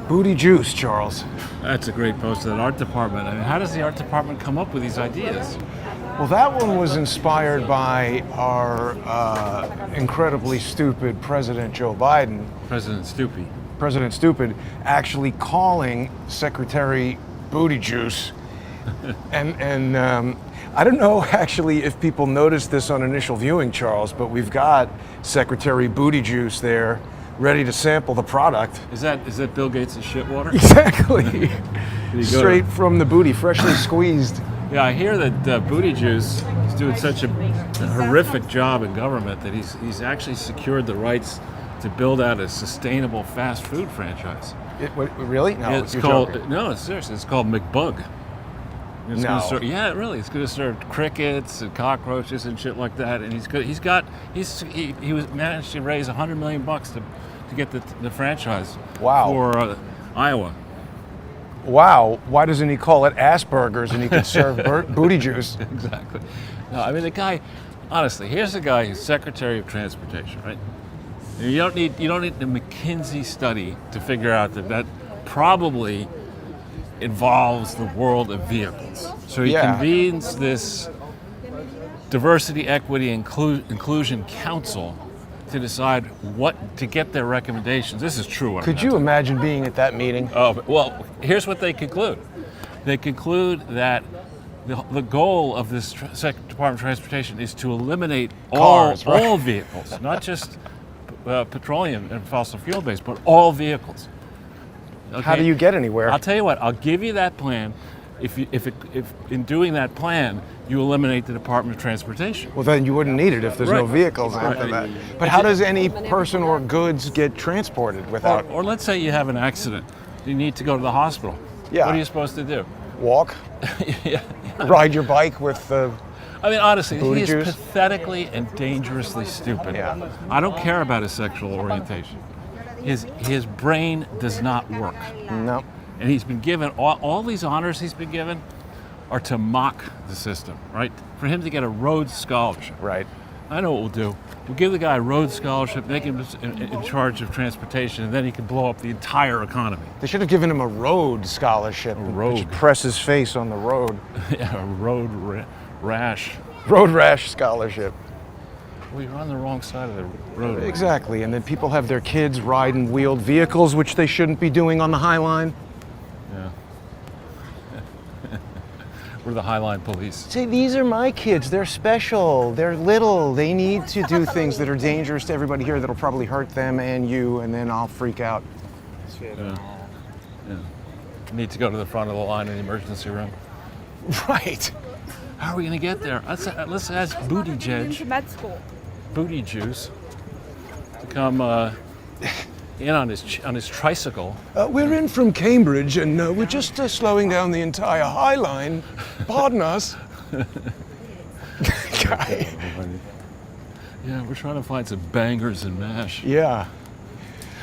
Booty juice, Charles. That's a great post to that art department. I mean, how does the art department come up with these ideas? Well, that one was inspired by our incredibly stupid President Joe Biden. President Stoopy. President Stupid actually calling Secretary Booty Juice. and I don't know actually if people noticed this on initial viewing, Charles, but we've got Secretary Booty Juice there ready to sample the product. Is that Bill Gates' shit water? Exactly. Straight from the booty, freshly squeezed. Yeah, I hear that Booty Juice is doing such a horrific job in government that he's actually secured the rights to build out a sustainable fast food franchise. Really? No, it's called. No, it's serious. It's called McBug. It's No. gonna serve, yeah, really. It's going to serve crickets and cockroaches and shit like that. And he was managed to raise $100 million to get the franchise. Wow. For Iowa. Wow. Why doesn't he call it Asperger's and he can serve booty juice? Exactly. No, I mean the guy. Honestly, here's the guy who's Secretary of Transportation, right? And you don't need the McKinsey study to figure out that probably involves the world of vehicles. So he convenes this diversity, equity, inclusion council to decide what to get their recommendations. This is true. Could you imagine being at that meeting? Oh, well, here's what they conclude. They conclude that the goal of this Department of Transportation is to eliminate Cars, right? all vehicles, not just petroleum and fossil fuel based, but all vehicles. Okay? How do you get anywhere? I'll tell you what. I'll give you that plan. If in doing that plan you eliminate the Department of Transportation. Well, then you wouldn't need it if there's no Right. vehicles Right. after that. But how does any person or goods get transported without Or let's say you have an accident. You need to go to the hospital. Yeah. What are you supposed to do? walk, Yeah. ride your bike with I mean, honestly, Booty he is juice? pathetically and dangerously stupid. Yeah. I don't care about his sexual orientation. His brain does not work. no. And he's been given, all these honors he's been given are to mock the system, right? For him to get a Rhodes Scholarship. Right. I know what we'll do. We'll give the guy a Rhodes Scholarship, make him in charge of transportation, and then he can blow up the entire economy. They should have given him a road scholarship. road. Just press his face on the road. Yeah, a road rash. Road rash scholarship. Well, you're on the wrong side of the road. Exactly. And then people have their kids ride in wheeled vehicles, which they shouldn't be doing on the High Line. Yeah. We're the Highline police. Say, these are my kids. They're special. They're little. They need to do things that are dangerous to everybody here that'll probably hurt them and you, and then I'll freak out. Yeah. Need to go to the front of the line in the emergency room. Right. How are we going to get there? Let's ask Booty Judge, med school. Booty Juice, to come in on his tricycle. We're in from Cambridge, and we're just slowing down the entire High Line. Pardon us. Guy. Yeah, we're trying to find some bangers and mash. Yeah.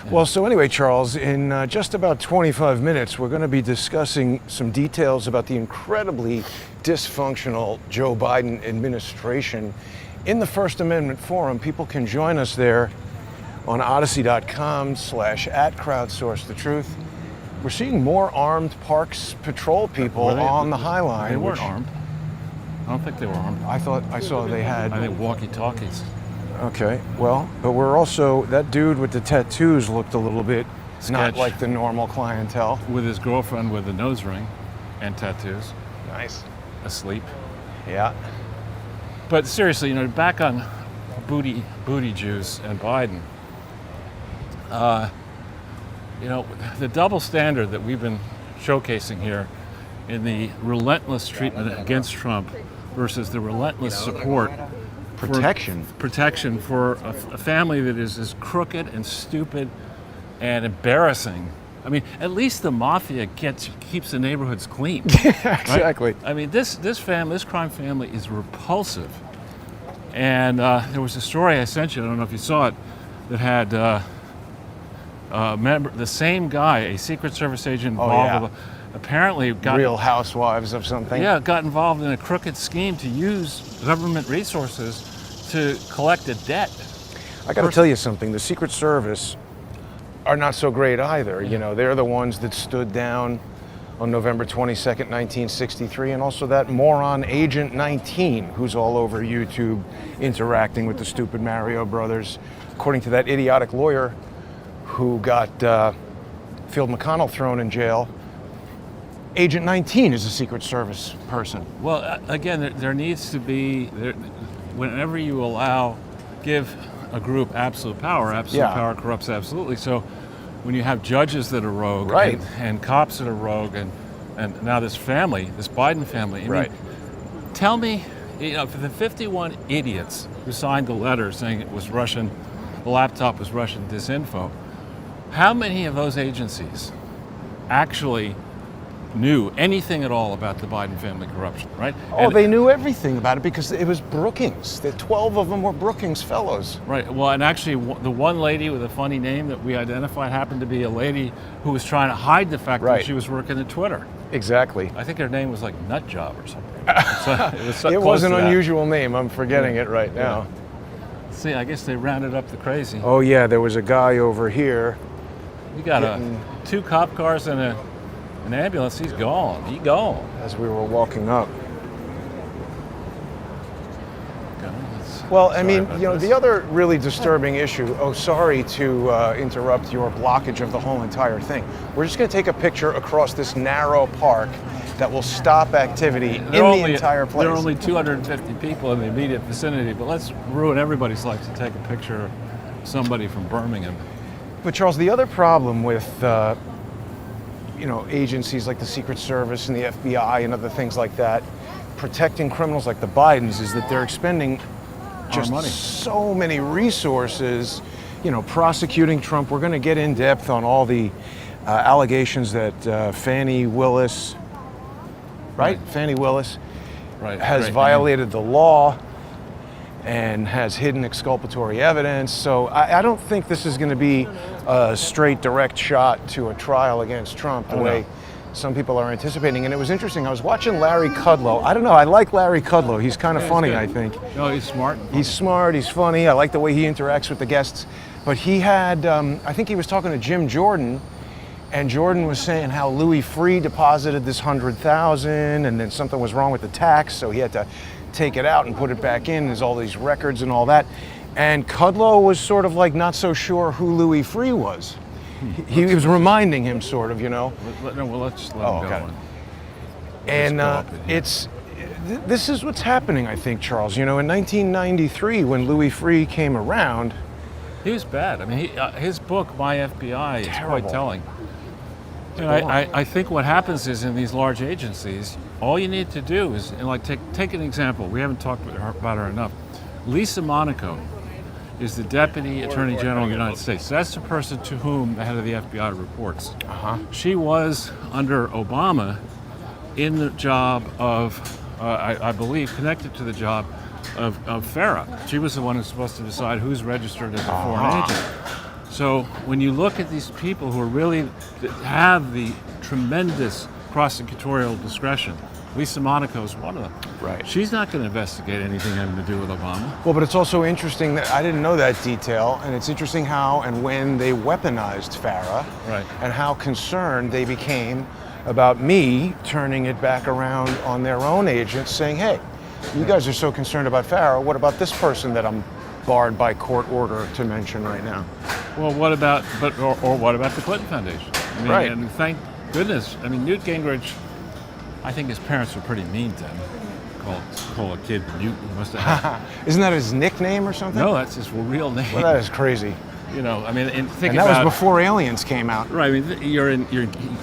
Well, so anyway, Charles, in just about 25 minutes, we're going to be discussing some details about the incredibly dysfunctional Joe Biden administration in the First Amendment Forum. People can join us there on odyssey.com/@crowdsource the truth. We're seeing more armed Parks Patrol people on the High Line. They weren't armed. I don't think they were armed. I saw they had. I think walkie-talkies. Okay, well, but we're also, that dude with the tattoos looked a little bit not Sketch. like the normal clientele. With his girlfriend with a nose ring and tattoos, Nice. asleep. Yeah. But seriously, back on booty juice and Biden. The double standard that we've been showcasing here in the relentless treatment against Trump versus the relentless support protection for a family that is as crooked and stupid and embarrassing. I mean, at least the mafia keeps the neighborhoods clean. Yeah, exactly. Right? I mean, this crime family is repulsive. And there was a story I sent you, I don't know if you saw it, that had the same guy, a Secret Service agent involved with apparently got Real Housewives of something. Yeah, got involved in a crooked scheme to use government resources to collect a debt. I got to tell you something. The Secret Service are not so great either. You know, they're the ones that stood down on November 22nd, 1963, and also that moron Agent 19, who's all over YouTube interacting with the stupid Mario brothers, according to that idiotic lawyer who got Field McConnell thrown in jail. Agent 19 is a Secret Service person. Well, again, there needs to be, whenever you give a group absolute power power corrupts absolutely. So when you have judges that are rogue, Right. and cops that are rogue, and now this family, this Biden family, I Right. mean, tell me, for the 51 idiots who signed the letter saying it was Russian, the laptop was Russian disinfo, how many of those agencies actually knew anything at all about the Biden family corruption, right? Oh, they knew everything about it because it was Brookings. The 12 of them were Brookings fellows. Right. Well, and actually, the one lady with a funny name that we identified happened to be a lady who was trying to hide the fact Right. that she was working at Twitter. Exactly. I think her name was like Nutjob or something. It close was an to that. unusual name. I'm forgetting it right now. See, I guess they rounded up the crazy. Oh yeah, there was a guy over here. You got two cop cars and an ambulance. He's gone. He gone. As we were walking up. Okay, Well, I sorry mean, about you know, this. the other really disturbing issue, sorry to interrupt your blockage of the whole entire thing. We're just going to take a picture across this narrow park that will stop activity in the entire place. There are only 250 people in the immediate vicinity, but let's ruin everybody's life to take a picture of somebody from Birmingham. But Charles, the other problem with you know, agencies like the Secret Service and the FBI and other things like that, protecting criminals like the Bidens, is that they're expending just money. so many resources, you know, prosecuting Trump. We're going to get in depth on all the allegations that Fannie Willis, right? Fannie Willis has violated the law and has hidden exculpatory evidence. So I don't think this is going to be a straight, direct shot to a trial against Trump the way some people are anticipating. And it was interesting. I was watching Larry Kudlow. I don't know. I like Larry Kudlow. He's kind of funny, I think. No, he's smart. He's smart. He's funny. I like the way he interacts with the guests. But he had, I think he was talking to Jim Jordan, and Jordan was saying how Louis Freeh deposited this $100,000, and then something was wrong with the tax, so he had to take it out and put it back in. There's all these records and all that. And Kudlow was sort of like not so sure who Louis Freeh was. He was reminding him, sort of, you know. Let's let him go on. And this is what's happening, I think, Charles. You know, in 1993, when Louis Freeh came around, he was bad. I mean, his book, My FBI, is Terrible. quite telling. You know, I think what happens is in these large agencies, all you need to do is, and like take an example. We haven't talked about her enough. Lisa Monaco is the Deputy Attorney General of the United States. That's the person to whom the head of the FBI reports. She was, under Obama, in the job of, I believe, connected to the job of FARA. She was the one who's supposed to decide who's registered as a foreign agent. So when you look at these people who are really have the tremendous prosecutorial discretion, Lisa Monaco is one of them. Right. She's not going to investigate anything having to do with Obama. well, but it's also interesting that I didn't know that detail, and it's interesting how and when they weaponized FARA, Right. and how concerned they became about me turning it back around on their own agents, saying, hey, you guys are so concerned about FARA, what about this person that I'm barred by court order to mention right now? Well, what about what about the Clinton Foundation? I mean, Right. And thank goodness. I mean, Newt Gingrich, I think his parents were pretty mean to him. Call a kid Newt. He must have. Isn't that his nickname or something? No, that's his real name. Well, that is crazy. You know, I mean, and think And that about. was before Aliens came out. Right, I mean, you're in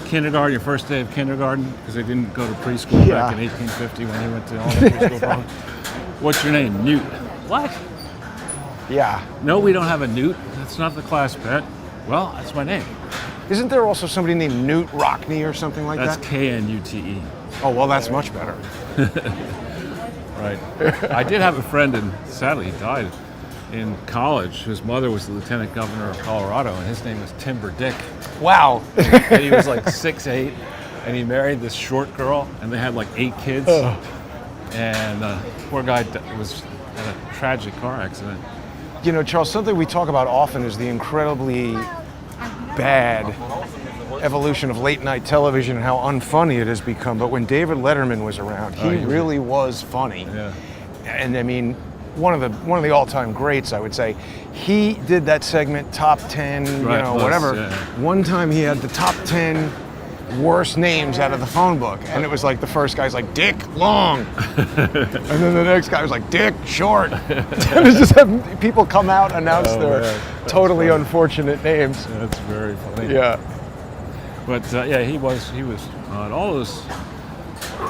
kindergarten, your first day of kindergarten, because they didn't go to preschool back in 1850 when he went to elementary school. Probably. What's your name? Newt. What? Yeah. No, we don't have a Newt. That's not the class pet. Well, that's my name. Isn't there also somebody named Newt Rockney or something like That's that? Knute. Oh, well, that's much better. Right. I did have a friend, and sadly he died in college. His mother was the lieutenant governor of Colorado, and his name was Timber Dick. Wow. And he was like 6'8", and he married this short girl, and they had like 8 kids. And poor guy was in a tragic car accident. You know, Charles, something we talk about often is the incredibly bad evolution of late night television and how unfunny it has become. But when David Letterman was around, he really was funny. Yeah. And I mean, one of the all-time greats, I would say. He did that segment, top 10, Right, whatever. yeah. One time he had the top 10 worst names out of the phone book, and it was like the first guy's like Dick Long, and then the next guy was like Dick Short. It was just having people come out and announce their totally unfortunate names. That's very funny. Yeah. But yeah, he was on all those.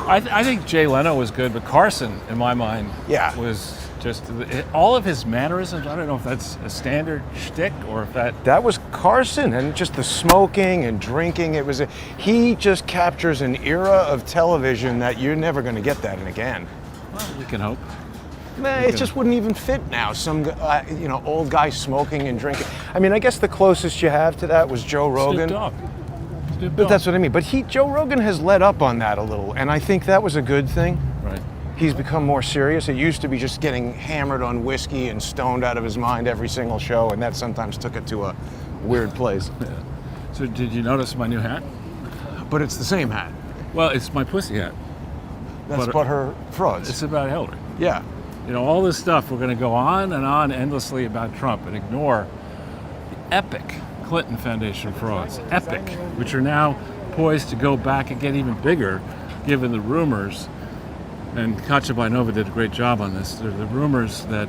I think Jay Leno was good, but Carson, in my mind, was just all of his mannerisms. I don't know if that's a standard shtick or if that was Carson, and just the smoking and drinking. He just captures an era of television that you're never going to get that in again. Well, you can hope. It just wouldn't even fit now. Some old guy smoking and drinking. I mean, I guess the closest you have to that was Joe Rogan. Snoop Dogg. But that's what I mean. But Joe Rogan has let up on that a little, and I think that was a good thing. Right. He's become more serious. It used to be just getting hammered on whiskey and stoned out of his mind every single show, and that sometimes took it to a weird place. Yeah. So did you notice my new hat? But it's the same hat. Well, it's my pussy hat. That's but her frauds. It's about Hillary. Yeah. You know, all this stuff, we're going to go on and on endlessly about Trump and ignore the epic Clinton Foundation frauds, epic, which are now poised to go back and get even bigger, given the rumors, and Katya Bainova did a great job on this, the rumors that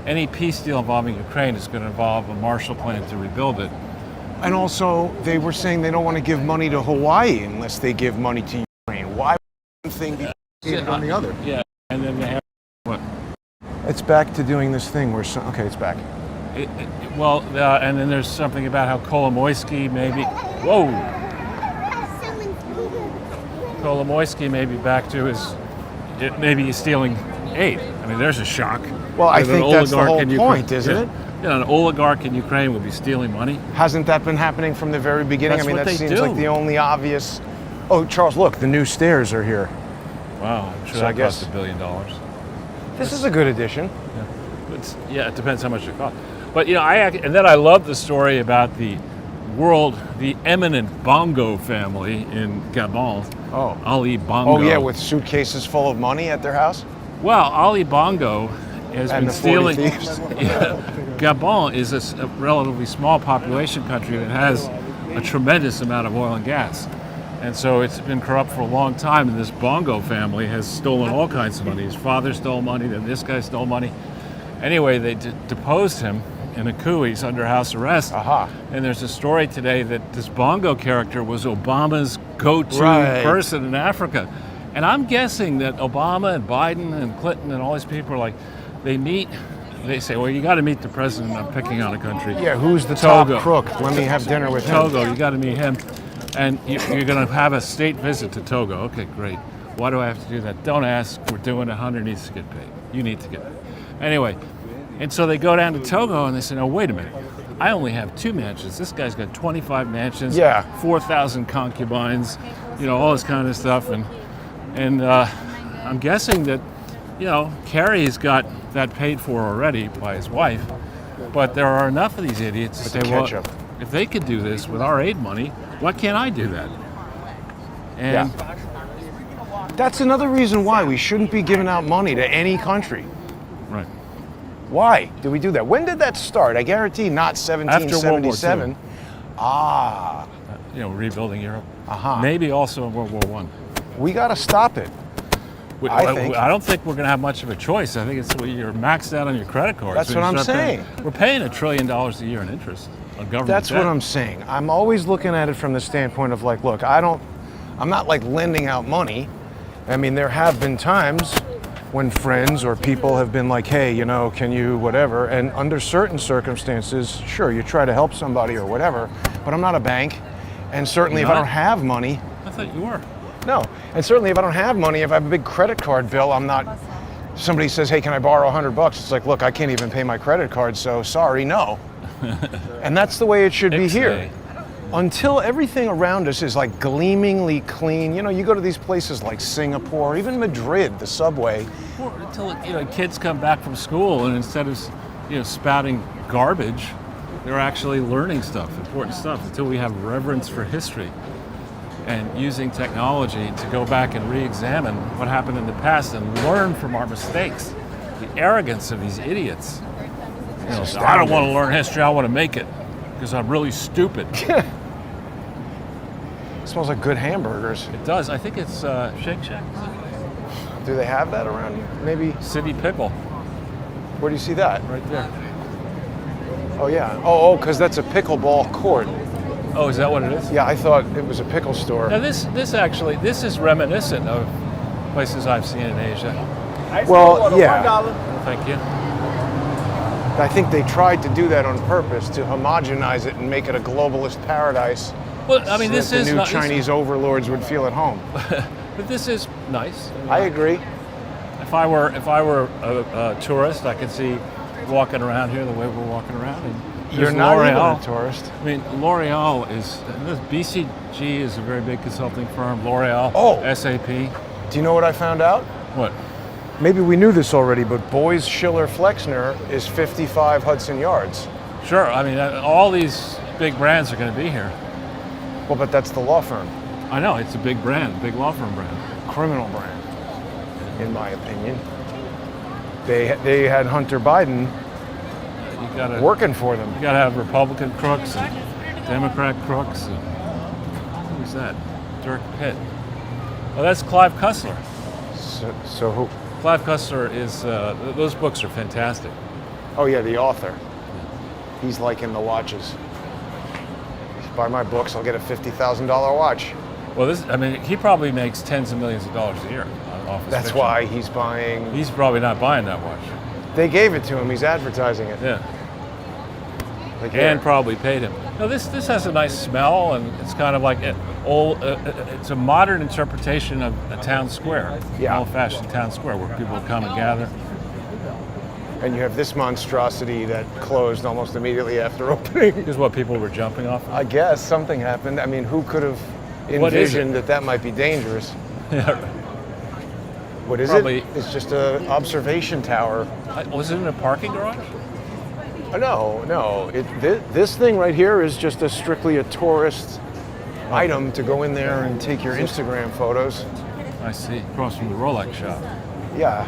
any peace deal involving Ukraine is going to involve a Marshall Plan to rebuild it. And also, they were saying they don't want to give money to Hawaii unless they give money to Ukraine. Why would one thing be needed on the other? Yeah, and then they have what? It's back to doing this thing where, okay, it's back. And then there's something about how Kolomoisky maybe, Kolomoisky may be back to maybe he's stealing aid. I mean, there's a shock. Well, I think that's the whole point, isn't it? An oligarch in Ukraine will be stealing money. Hasn't that been happening from the very beginning? That's that seems like the only obvious. Oh, Charles, look, the new stairs are here. Wow, I'm sure that cost $1 billion. This is a good addition. Yeah, it depends how much it costs. But I love the story about the eminent Bongo family in Gabon. Oh, Ali Bongo. Oh yeah, with suitcases full of money at their house. Well, Ali Bongo has been stealing. Gabon is a relatively small population country that has a tremendous amount of oil and gas, and so it's been corrupt for a long time. And this Bongo family has stolen all kinds of money. His father stole money, then this guy stole money. Anyway, they deposed him in a coup. He's under house arrest. And there's a story today that this Bongo character was Obama's go-to person in Africa. And I'm guessing that Obama and Biden and Clinton and all these people are like, they say, well, you got to meet the president. I'm picking on a country. Yeah, who's the top crook? Let me have dinner with him. Togo, you got to meet him. And you're going to have a state visit to Togo. Okay, great. Why do I have to do that? Don't ask. We're doing it. Hunter needs to get paid. You need to get paid. Anyway, and so they go down to Togo and they say, no, wait a minute. I only have 2 mansions. This guy's got 25 mansions, 4,000 concubines, all this kind of stuff. And I'm guessing that, Kerry's got that paid for already by his wife. But there are enough of these idiots to say, well, if they could do this with our aid money, why can't I do that? And that's another reason why we shouldn't be giving out money to any country. Right. Why do we do that? When did that start? I guarantee not 1777. After World War II. Rebuilding Europe. Maybe also in World War I. We got to stop it. I don't think we're going to have much of a choice. I think you're maxed out on your credit cards. That's what I'm saying. We're paying $1 trillion a year in interest on government That's debt. what I'm saying. I'm always looking at it from the standpoint of like, look, I'm not like lending out money. I mean, there have been times when friends or people have been like, hey, can you whatever? And under certain circumstances, sure, you try to help somebody or whatever, but I'm not a bank. And certainly if I don't have money. I thought you were. No. And certainly if I don't have money, if I have a big credit card bill, I'm not, somebody says, hey, can I borrow $100? It's like, look, I can't even pay my credit card, so sorry, no. And that's the way it should be here. Until everything around us is like gleamingly clean. You go to these places like Singapore, even Madrid, the subway. Or until kids come back from school and instead of spouting garbage, they're actually learning stuff, important stuff, until we have reverence for history and using technology to go back and re-examine what happened in the past and learn from our mistakes. The arrogance of these idiots. You know, I don't want to learn history, I want to make it because I'm really stupid. It smells like good hamburgers. It does. I think it's Shake Shack. Do they have that around here? Maybe. City Pickle. Where do you see that? Right there. Oh, yeah. Oh, because that's a pickleball court. Oh, is that what it is? Yeah, I thought it was a pickle store. Now this is reminiscent of places I've seen in Asia. Well, yeah. Oh, thank you. I think they tried to do that on purpose to homogenize it and make it a globalist paradise. Well, I mean, so this that is the new not, Chinese overlords would feel at home. but this is nice. I agree. If I were a tourist, I could see walking around here the way we're walking around. And You're not even a tourist. I mean, L'Oreal is, BCG is a very big consulting firm. L'Oreal, SAP. Do you know what I found out? What? Maybe we knew this already, but Boys Schiller Flexner is 55 Hudson Yards. Sure. I mean, all these big brands are going to be here. Well, but that's the law firm. I know, it's a big brand, big law firm brand. Criminal brand, in my opinion. They had Hunter Biden working for them. You got to have Republican crooks and Democrat crooks. And, who's that? Dirk Pitt. Oh, that's Clive Cussler. So who? Clive Cussler is, those books are fantastic. Oh yeah, the author. He's like in the watches. If you buy my books, I'll get a $50,000 watch. Well, he probably makes tens of millions of dollars a year off his That's fiction. why he's buying. He's probably not buying that watch. They gave it to him. He's advertising it. Yeah. Like and probably paid him. No, this has a nice smell, and it's kind of like it's a modern interpretation of a town square, an old-fashioned town square where people come and gather. And you have this monstrosity that closed almost immediately after opening. Is what people were jumping off of? I guess something happened. I mean, who could have envisioned that might be dangerous? Yeah. What is it? It's just an observation tower. Was it in a parking garage? No. This thing right here is just strictly a tourist item to go in there and take your Instagram photos. I see. Across from the Rolex shop. Yeah.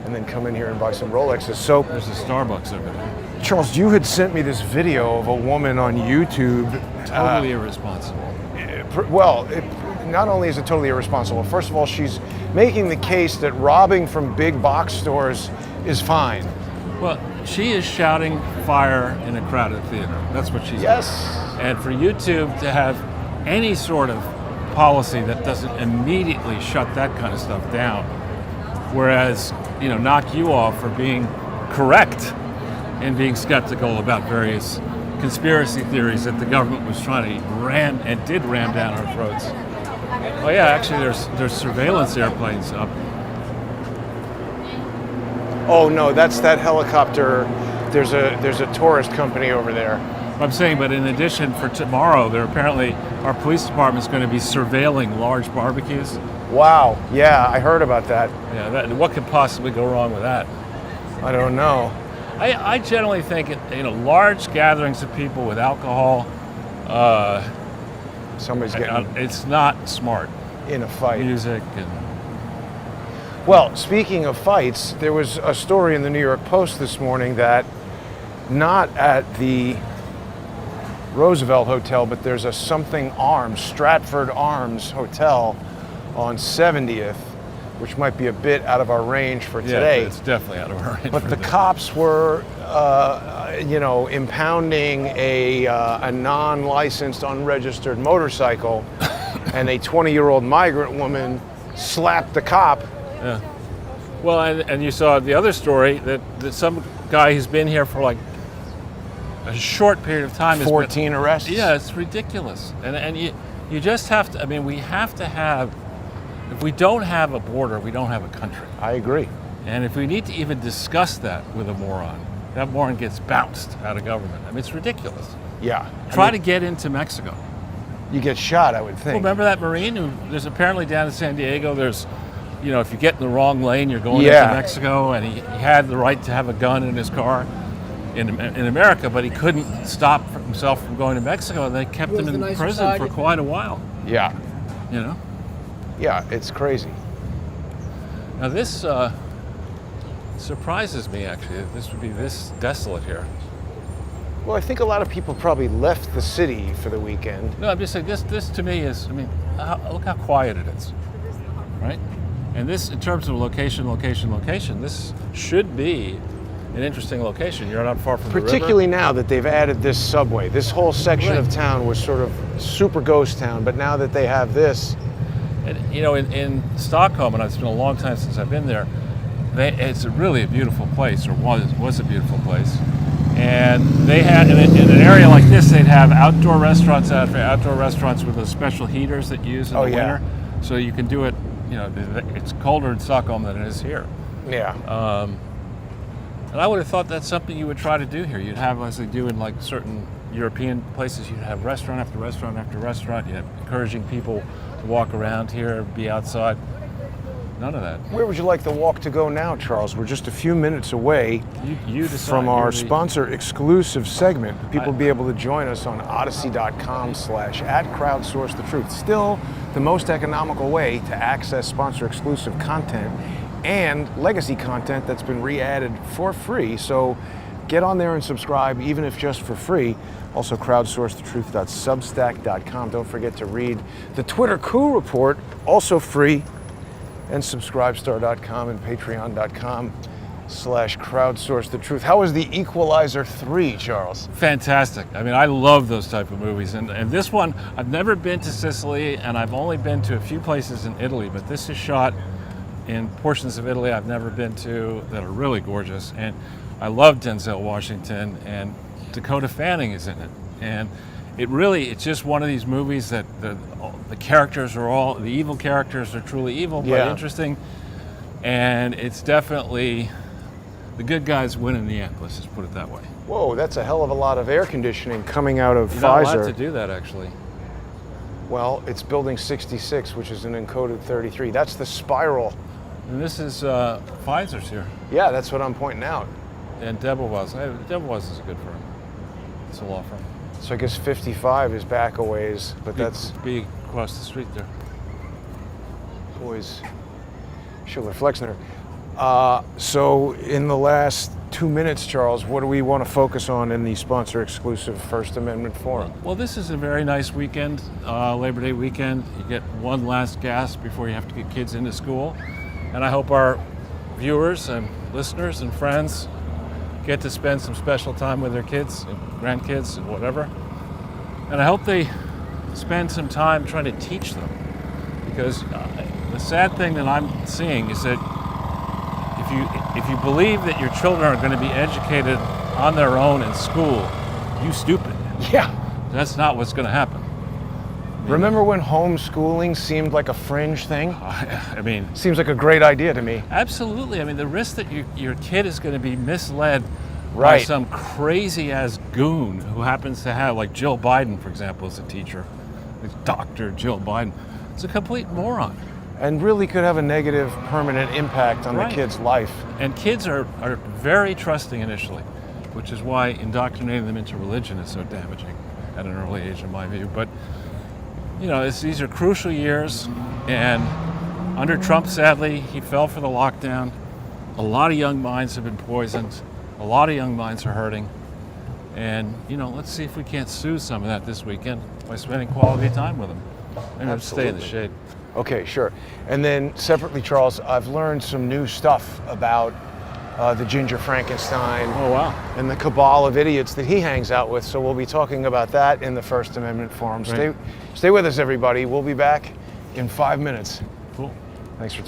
And then come in here and buy some Rolexes. So there's a Starbucks over there. Charles, you had sent me this video of a woman on YouTube. Totally irresponsible. Well, not only is it totally irresponsible, first of all, she's making the case that robbing from big box stores is fine. Well, she is shouting fire in a crowded theater. That's what she's doing. And for YouTube to have any sort of policy that doesn't immediately shut that kind of stuff down, whereas, knock you off for being correct and being skeptical about various conspiracy theories that the government was trying to ram down our throats. Oh yeah, actually there's surveillance airplanes up. Oh no, that's that helicopter. There's a tourist company over there. I'm saying, but in addition, for tomorrow, our police department's going to be surveilling large barbecues. Wow, yeah, I heard about that. Yeah, what could possibly go wrong with that? I don't know. I generally think, large gatherings of people with alcohol, somebody's getting. It's not smart. In a fight. Music and. Well, speaking of fights, there was a story in the New York Post this morning that not at the Roosevelt Hotel, but there's a Stratford Arms Hotel on 70th, which might be a bit out of our range for today. Yeah, it's definitely out of our range. But the cops were, impounding a non-licensed, unregistered motorcycle, and a 20-year-old migrant woman slapped the cop. Yeah. Well, and you saw the other story that some guy who's been here for like a short period of time. 14 arrests? Yeah, it's ridiculous. And you just have to, we have to have, if we don't have a border, we don't have a country. I agree. And if we need to even discuss that with a moron, that moron gets bounced out of government. It's ridiculous. Yeah. Try to get into Mexico. You get shot, I would think. Well, remember that Marine there's apparently down in San Diego, there's, if you get in the wrong lane, you're going into Mexico, and he had the right to have a gun in his car. in America, but he couldn't stop himself from going to Mexico. They kept him in prison for quite a while. Yeah. You know. Yeah, it's crazy. Now this surprises me actually. That this would be this desolate here. Well, I think a lot of people probably left the city for the weekend. No, I'm just saying this to me is. I mean, look how quiet it is, right? And this, in terms of location, this should be an interesting location. You're not far from the river. Particularly now that they've added this subway. This whole section of town was sort of super ghost town, but now that they have this. And, you know, in Stockholm, and it's been a long time since I've been there, it's really a beautiful place, or was a beautiful place. And they had, in an area like this, they'd have outdoor restaurants with those special heaters that you use in the winter. So you can do it, you know, it's colder in Stockholm than it is here. Yeah. And I would have thought that's something you would try to do here. You'd have, as they do in like certain European places, you'd have restaurant after restaurant after restaurant. You'd have encouraging people to walk around here, be outside. None of that. Where would you like the walk to go now, Charles? We're just a few minutes away you decide. From our sponsor exclusive segment. People will be able to join us on odyssey.com/@crowdsourcethetruth. Still the most economical way to access sponsor exclusive content and legacy content that's been re-added for free. So get on there and subscribe, even if just for free. Also, crowdsourcethetruth.substack.com. Don't forget to read the Twitter coup report, also free, and subscribestar.com and patreon.com/crowdsourcethetruth. How was The Equalizer 3, Charles? Fantastic. I mean, I love those type of movies. And this one, I've never been to Sicily, and I've only been to a few places in Italy, but this is shot in portions of Italy I've never been to that are really gorgeous. And I love Denzel Washington, and Dakota Fanning is in it. And it's just one of these movies that the characters are the evil characters are truly evil, but interesting. And it's definitely, the good guys win in the end, let's just put it that way. Whoa, that's a hell of a lot of air conditioning coming out of You're Pfizer. not allowed to do that, actually. Well, it's building 66, which is an encoded 33. That's the spiral. And this is Pfizer's here. Yeah, that's what I'm pointing out. And Debevoise. Debevoise is a good firm. It's a law firm. So I guess 55 is back a ways, but that's... Be across the street there. Boys, Schiller Flexner. So in the last 2 minutes, Charles, what do we want to focus on in the sponsor-exclusive First Amendment Forum? Well, this is a very nice weekend, Labor Day weekend. You get one last gasp before you have to get kids into school. And I hope our viewers and listeners and friends get to spend some special time with their kids and grandkids and whatever. And I hope they spend some time trying to teach them. Because the sad thing that I'm seeing is that if you believe that your children are going to be educated on their own in school, you stupid. Yeah. That's not what's going to happen. Remember when homeschooling seemed like a fringe thing? I mean... Seems like a great idea to me. Absolutely. I mean, the risk that your kid is going to be misled by some crazy-ass goon who happens to have, like Jill Biden, for example, as a teacher. Dr. Jill Biden. It's a complete moron. And really could have a negative, permanent impact on the kid's life. And kids are very trusting initially, which is why indoctrinating them into religion is so damaging at an early age, in my view. But you know, these are crucial years, and under Trump, sadly, he fell for the lockdown. A lot of young minds have been poisoned. A lot of young minds are hurting. And, you know, let's see if we can't soothe some of that this weekend by spending quality time with them. And stay in the shade. Okay, sure. And then separately, Charles, I've learned some new stuff about the Ginger Frankenstein. Oh, wow. And the cabal of idiots that he hangs out with. So we'll be talking about that in the First Amendment Forum. Stay with us, everybody. We'll be back in 5 minutes. Cool. Thanks for tuning in.